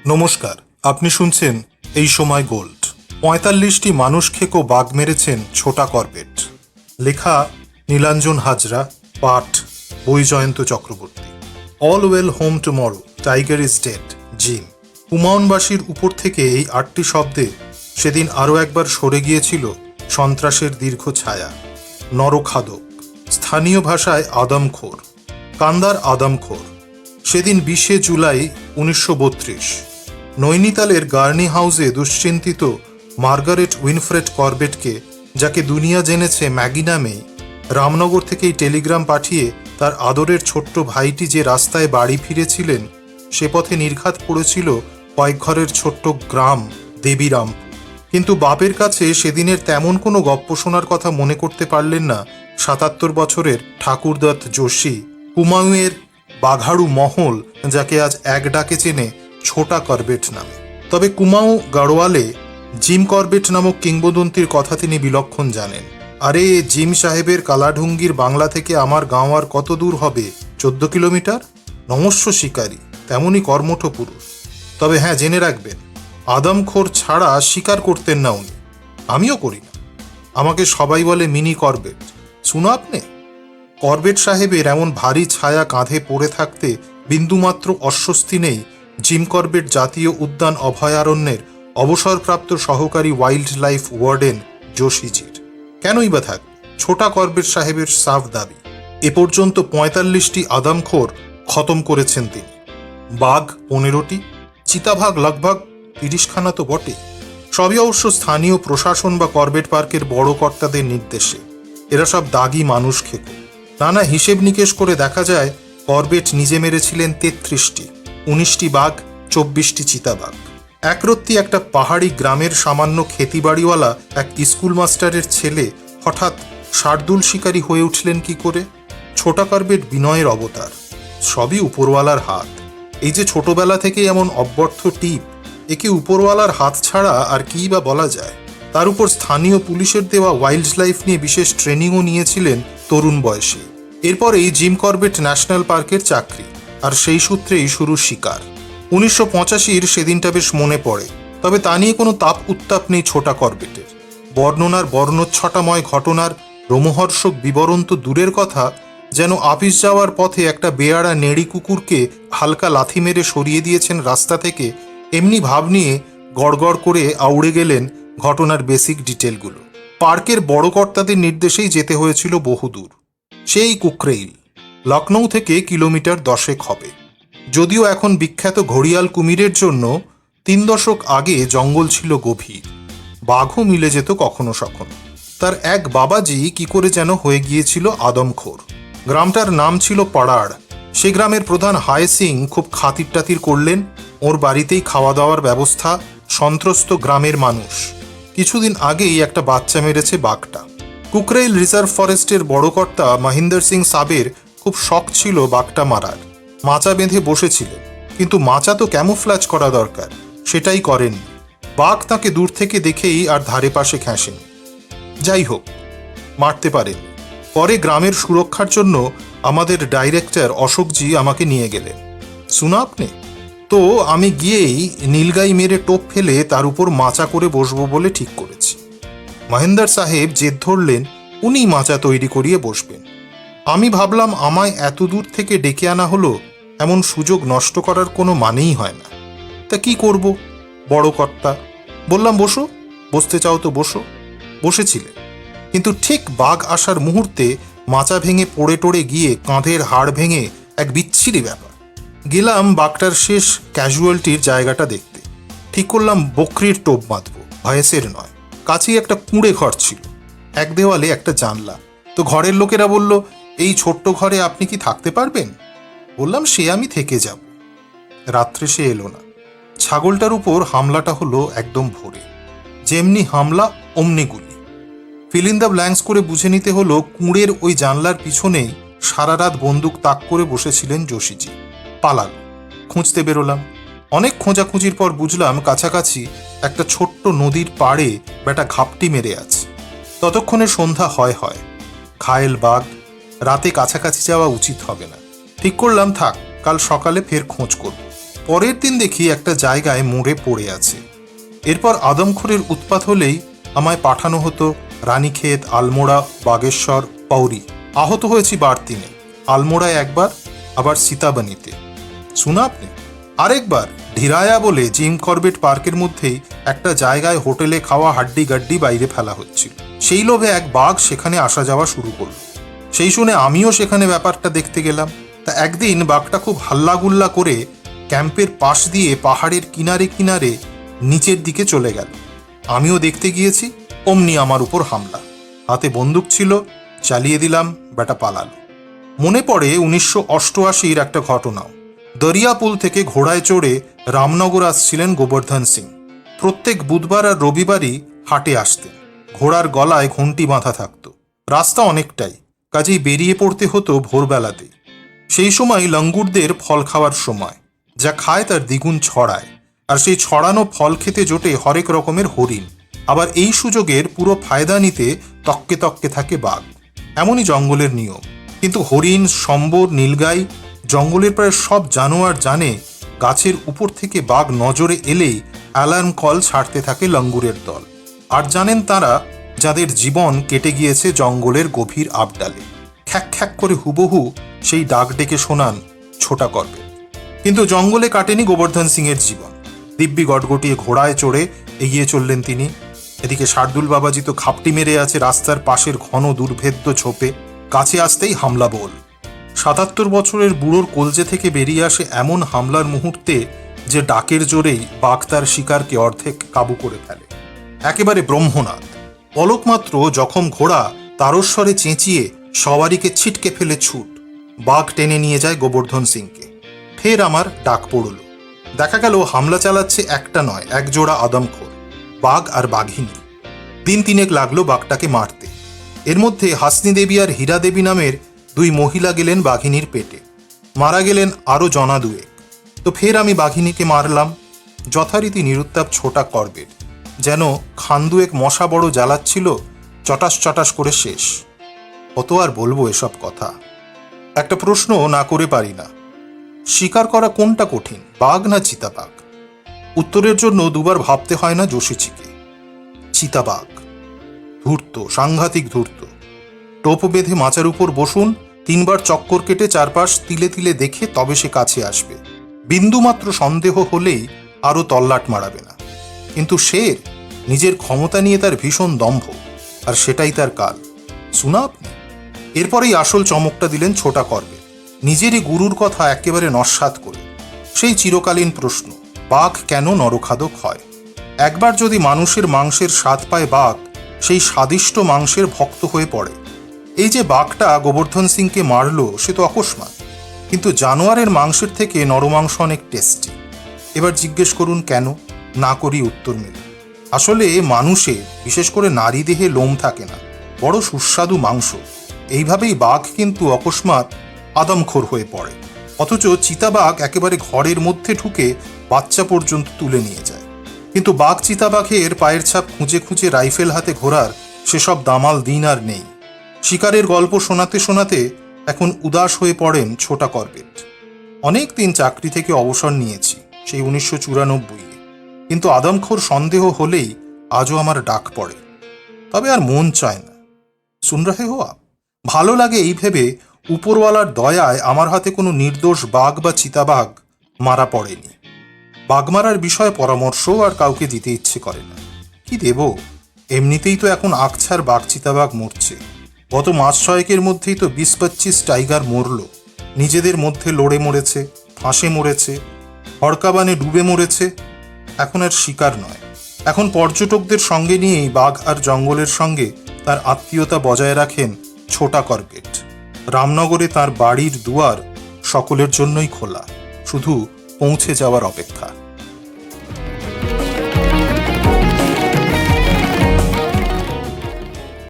নমস্কার, আপনি শুনছেন এই সময় গোল্ড। ৪৫টি মানুষ খেকো বাঘ মেরেছেন ছোটা করবেট। লেখা নীলাঞ্জন হাজরা, পাঠ Baijayanta Chakraborty. All well home tomorrow, tiger is dead, Jim. কুমাউনবাসীর উপর থেকে এই ৮টি শব্দে সেদিন আরও একবার সরে গিয়েছিল সন্ত্রাসের দীর্ঘ ছায়া। নরখাদক, স্থানীয় ভাষায় আদমখোর, কান্দার আদমখোর। সেদিন ২০শে জুলাই ১৯৩২ নৈনিতালের গার্নি হাউসে দুশ্চিন্তিত মার্গারেট উইনফ্রেড করবেটকে, যাকে দুনিয়া জেনেছে ম্যাগি নামেই, রামনগর থেকেই টেলিগ্রাম পাঠিয়ে তার আদরের ছোট্ট ভাইটি যে রাস্তায় বাড়ি ফিরেছিলেন, সে পথে নির্ঘাত পড়েছিল কয়েক ঘরের ছোট্ট গ্রাম দেবীরামপুর। কিন্তু বাপের কাছে সেদিনের তেমন কোনো গপ্প শোনার কথা মনে করতে পারলেন না ৭৭ বছরের ঠাকুরদত্ত যোশী, কুমাউঁয়ের বাঘাড়ু মহল, যাকে আজ এক ডাকে চেনে ছোটা করবেট নামে। তবে কুমাউঁ গাড়োয়ালে জিম করবেট নামক কিংবদন্তির কথা তিনি বিলক্ষণ জানেন। আরে, জিম সাহেবের কালাঢুঙ্গির বাংলা থেকে আমার গাঁও আর কত দূর হবে? ১৪ কিলোমিটার। নমস্য শিকারী, তেমনই কর্মঠ পুরুষ। তবে হ্যাঁ, জেনে রাখবেন, আদমখোর ছাড়া শিকার করতেন না উনি। আমিও করি না। আমাকে সবাই বলে মিনি করবেট। শুনো আপনি, করবেট সাহেবের এমন ভারী ছায়া কাঁধে পড়ে থাকতে বিন্দুমাত্র অস্বস্তি নেই জিম করবেট জাতীয় উদ্যান অভয়ারণ্যের অবসরপ্রাপ্ত সহকারী ওয়াইল্ড লাইফ ওয়ার্ডেন যোশীজির। কেনই বা থাক, ছোটা করবেট সাহেবের সাফ দাবি, এ পর্যন্ত ৪৫টি আদমখোর খতম করেছেন তিনি। বাঘ ১৫টি, চিতাভাগ লগভগ ৩০খানা তো বটে। সবই অবশ্য স্থানীয় প্রশাসন বা করবেট পার্কের বড় কর্তাদের নির্দেশে। এরা সব দাগি মানুষ খেকো। নানা হিসেব নিকেশ করে দেখা যায় করবেট নিজে মেরেছিলেন ৩৩টি, ১৯টি বাঘ, ২৪টি চিতাবাঘ। একরত্তি একটা পাহাড়ি গ্রামের সামান্য খেতিবাড়িওয়ালা এক স্কুল মাস্টারের ছেলে হঠাৎ শার্দুল শিকারী হয়ে উঠলেন কি করে? ছোটা করবেট বিনয়ের অবতার। সবই উপরওয়ালার হাত। এই যে ছোটবেলা থেকে এমন অব্যর্থ টিপ, একে উপরওয়ালার হাত ছাড়া আর কী বা বলা যায়? তার উপর স্থানীয় পুলিশের দেওয়া ওয়াইল্ড লাইফ নিয়ে বিশেষ ট্রেনিংও নিয়েছিলেন তরুণ বয়সে। এরপরেই জিম করবেট ন্যাশনাল পার্কের চাকরি, আর সেই সূত্রেই শুরু শিকার। ১৯৮৫ সেদিনটা বেশ মনে পড়ে। তবে তা নিয়ে কোনো তাপ উত্তাপ নেই ছোটা করবেটের। বর্ণনার বর্ণচ্ছটাময় ঘটনার রোমহর্ষক বিবরণ তো দূরের কথা, যেন আপিস যাওয়ার পথে একটা বেয়াড়া নেড়ি কুকুরকে হালকা লাথি মেরে সরিয়ে দিয়েছেন রাস্তা থেকে, এমনি ভাব নিয়ে গড়গড় করে আউড়ে গেলেন ঘটনার বেসিক ডিটেলগুলো। পার্কের বড় কর্তাদের নির্দেশেই যেতে হয়েছিল বহুদূর, সেই কুকরেইল। লখনৌ থেকে কিলোমিটার ১০ হবে। যদিও এখন বিখ্যাত ঘড়িয়াল কুমিরের জন্য ৩ দশক আগে জঙ্গল ছিল গভীর। বাঘও মিলে যেত কখনো সখনো। তার এক বাবাজি কি করে যেন হয়ে গিয়েছিল আদমখোর। গ্রামটার নাম ছিল পাড়াড়। সে গ্রামের প্রধান হায় সিং খুব খাতির টাতির করলেন। ওর বাড়িতেই খাওয়া দাওয়ার ব্যবস্থা। সন্ত্রস্ত গ্রামের মানুষ। কিছুদিন আগেই একটা বাচ্চা মেরেছে বাঘটা। কুকরেইল রিজার্ভ ফরেস্টের বড় কর্তা মহিন্দর সিং সাবের খুব শখ ছিল বাঘটা মারার। মাচা বেঁধে বসেছিলেন, কিন্তু মাচা তো ক্যামোফ্ল্যাজ করা দরকার, সেটাই করেননি। বাঘ তাকে দূর থেকে দেখেই আর ধারে পাশে ঘেঁষেনি। যাই হোক, মারতে পারেন। পরে গ্রামের সুরক্ষার জন্য আমাদের ডাইরেক্টর অশোকজি আমাকে নিয়ে গেলেন। শুনো আপনি, তো আমি গিয়েই নীলগাই মেরে টোপ ফেলে তার উপর মাচা করে বসবো বলে ঠিক করেছি। মহেন্দার সাহেব জেদ ধরলেন উনিই মাচা তৈরি করিয়ে বসবেন। আমি ভাবলাম আমায় এত দূর থেকে ডেকে আনা হলো, এমন সুযোগ নষ্ট করার কোনো মানেই হয় না। তা কি করব? বড় কর্তা বললাম, বসো, বসতে চাও তো বসো। বসেছিলেন, কিন্তু ঠিক বাঘ আসার মুহূর্তে মাচা ভেঙে পড়ে টড়ে গিয়ে কাঁধের হাড় ভেঙে এক বিচ্ছিরি ব্যাপার। গেলাম বাঘটার শেষ ক্যাজুয়ালিটির জায়গাটা দেখতে। ঠিক করলাম বকরির টোপ বাঁধব, ভয়েসের নয়। কাছেই একটা কুঁড়ে ঘর ছিল, এক দেওয়ালে একটা জানলা। তো ঘরের লোকেরা বলল, এই ছোট্ট ঘরে আপনি কি থাকতে পারবেন? বললাম, সে আমি থেকে যাব। রাত্রে সে এলো না। ছাগলটার উপর হামলাটা হলো একদম ভোরে। যেমনি হামলা অমনি গুলি। ফিল ইন দ্য ব্ল্যাঙ্কস করে বুঝে নিতে হলো কুঁড়ের ওই জানলার পিছনেই সারা রাত বন্দুক তাক করে বসেছিলেন যোশীজি। পালালো। খুঁজতে বেরোলাম। অনেক খোঁজাখুঁজির পর বুঝলাম কাছাকাছি একটা ছোট্ট নদীর পাড়ে বেটা ঘাপটি মেরে আছে। ততক্ষণে সন্ধ্যা হয়। ঘায়েল বাঘ, রাতে কাছাকাছি যাওয়া উচিত হবে না। ঠিক করলাম থাক, কাল সকালে ফের খোঁজ করব। পরের দিন দেখি একটা জায়গায় মরে পড়ে আছে। এরপর আদমখোরের উৎপাত হলেই আমায় পাঠানো হতো রানীক্ষেত, আলমোড়া, বাগেশ্বর, পৌরি। আহত হয়েছি বার তিনে, আলমোড়ায় একবার, আবার সীতাবানিতে। শুনা আপনি? আরেকবার ঢিরায়া বলে জিম করবেট পার্কের মধ্যেই একটা জায়গায় হোটেলে খাওয়া হাড্ডি গাড্ডি বাইরে ফেলা হচ্ছিল। সেই লোভে এক বাঘ সেখানে আসা যাওয়া শুরু করল। সেই শুনে আমিও সেখানে ব্যাপারটা দেখতে গেলাম। তা একদিন বাঘটা খুব হাল্লাগুল্লা করে ক্যাম্পের পাশ দিয়ে পাহাড়ের কিনারে কিনারে নিচের দিকে চলে গেল। আমিও দেখতে গিয়েছি, অমনি আমার উপর হামলা। হাতে বন্দুক ছিল, চালিয়ে দিলাম, বেটা পালালো। মনে পড়ে 1988-র একটা ঘটনাও। দরিয়াপুল থেকে ঘোড়ায় চড়ে রামনগর আসছিলেন গোবর্ধন সিং। প্রত্যেক বুধবার আর রবিবারই হাটে আসতেন। ঘোড়ার গলায় ঘণ্টি বাঁধা থাকত। রাস্তা অনেকটাই, কাজেই বেরিয়ে পড়তে হতো ভোরবেলাতেই। সেই সময় লঙ্গুরদের ফল খাওয়ার সময়। যা খায় তার দ্বিগুণ ছড়ায়, আর সেই ছড়ানো ফল খেতে জোটে হরেক রকমের হরিণ। আবার এই সুযোগের পুরো ফায়দা নিতে তককে তককে থাকে বাঘ। এমনই জঙ্গলের নিয়ম। কিন্তু হরিণ, সম্বর, নীলগাই, জঙ্গলের প্রায় সব জানোয়ার জানে গাছের উপর থেকে বাঘ নজরে এলেই অ্যালার্ম কল ছাড়তে থাকে লঙ্গুরের দল। আর জানেন তারা, যাদের জীবন কেটে গিয়েছে জঙ্গলের গভীর আবডালে। খ্যাক খ্যাক করে হুবহু সেই ডাক ডেকে শোনান ছোটা করবে। কিন্তু জঙ্গলে কাটেনি গোবর্ধন সিংয়ের জীবন। দিব্যি গটগটিয়ে ঘোড়ায় চড়ে এগিয়ে চললেন তিনি। এদিকে শার্দুল বাবাজি তো খাপটি মেরে আছে রাস্তার পাশের ঘন দুর্ভেদ্য ঝোপে। কাছে আসতেই হামলা বল। ৭৭ বছরের বুড়োর কলজে থেকে বেরিয়ে আসে এমন হামলার মুহূর্তে যে ডাকের জোরেই বাঘ তার শিকারকে অর্ধেক কাবু করে ফেলে। একেবারে ব্রহ্মনাদ। পলক মাত্র জখম ঘোড়া তারস্বরে চেঁচিয়ে সওয়ারিকে ছিটকে ফেলে ছুট। বাঘ টেনে নিয়ে যায় গোবর্ধন সিংকে। ফের আমার ডাক পড়ল। দেখা গেল হামলা চালাচ্ছে একটা নয়, এক জোড়া আদমখোর, বাঘ আর বাঘিনী। দিন তিনেক লাগলো বাঘটাকে মারতে। এর মধ্যে হাসনি দেবী আর হীরা দেবী নামের দুই মহিলা গেলেন বাঘিনীর পেটে। মারা গেলেন আরও জনা দুয়েক। তো ফের আমি বাঘিনীকে মারলাম। যথারীতি নিরুত্তাপ ছোটা করবেট। যেন খান্দুয়েক মশা বড় জ্বালাচ্ছিল, চটাস চটাস করে শেষ। কত আর বলবো এসব কথা। একটা প্রশ্ন না করে পারি না, শিকার করা কোনটা কঠিন, বাঘ না চিতাবাঘ? উত্তরের জন্য দুবার ভাবতে হয় না যোশীচিকে। চিতাবাঘ ধূর্ত, সাংঘাতিক ধূর্ত। টোপ বেঁধে মাচার উপর বসুন, 3বার চক্কর কেটে চারপাশ তিলে তিলে দেখে তবে সে কাছে আসবে। বিন্দুমাত্র সন্দেহ হলেই আরও তল্লাট মারাবে না। কিন্তু শের, নিজের ক্ষমতা নিয়ে তার ভীষণ দম্ভ, আর সেটাই তার কাল। শুনা আপনি? এরপরেই আসল চমকটা দিলেন ছোটা করবে, নিজেরই গুরুর কথা একেবারে নস্যাৎ করে। সেই চিরকালীন প্রশ্ন, বাঘ কেন নরখাদক হয়? একবার যদি মানুষের মাংসের স্বাদ পায় বাঘ, সেই স্বাদিষ্ট মাংসের ভক্ত হয়ে পড়ে। এই যে বাঘটা গোবর্ধন সিংকে মারল, সে তো অকস্মাৎ। কিন্তু জানোয়ারের মাংসের থেকে নরমাংস অনেক টেস্টি। এবার জিজ্ঞেস করুন কেন? না করি উত্তর মেলে। আসলে মানুষের, বিশেষ করে নারী দেহে লোম থাকে না, বড় সুস্বাদু মাংস। এইভাবেই বাঘ কিন্তু অকস্মাৎ আদমখোর হয়ে পড়ে। অথচ চিতাবাঘ একেবারে ঘরের মধ্যে ঢুকে বাচ্চা পর্যন্ত তুলে নিয়ে যায়। কিন্তু বাঘ চিতাবাঘের পায়ের ছাপ খুঁজে খুঁজে রাইফেল হাতে ঘোরার সেসব দামাল দিন আর নেই। শিকারের গল্প শোনাতে শোনাতে এখন উদাস হয়ে পড়েন ছোটা করবেট। অনেক দিন চাকরি থেকে অবসর নিয়েছি, সেই 1994-এ। কিন্তু আদমখোর সন্দেহ হলেই আজও আমার ডাক পড়ে। তবে আর মন চায় না। শুন রহে হো আপ? ভালো লাগে এই ভেবে উপরওয়ালার দয়ায় আমার হাতে কোনো নির্দোষ বাঘ বা চিতাবাঘ মারা পড়েনি। বাঘ মারার বিষয়ে পরামর্শও আর কাউকে দিতে ইচ্ছে করে না। কি দেব? এমনিতেই তো এখন আকছার বাঘ চিতাবাঘ মরছে। গত মাস 6-এর মধ্যেই তো 20-25 টাইগার মরল। নিজেদের মধ্যে লড়ে মরেছে, ফাঁসে মরেছে, হড়কাবানে ডুবে মরেছে। এখন আর শিকার নয়, এখন পর্যটকদের সঙ্গে নিয়েই বাঘ আর জঙ্গলের সঙ্গে তার আত্মীয়তা বজায় রাখেন ছোটা করবেট। রামনগরে তার বাড়ির দুয়ার সকলের জন্যই খোলা, শুধু পৌঁছে যাওয়ার অপেক্ষা।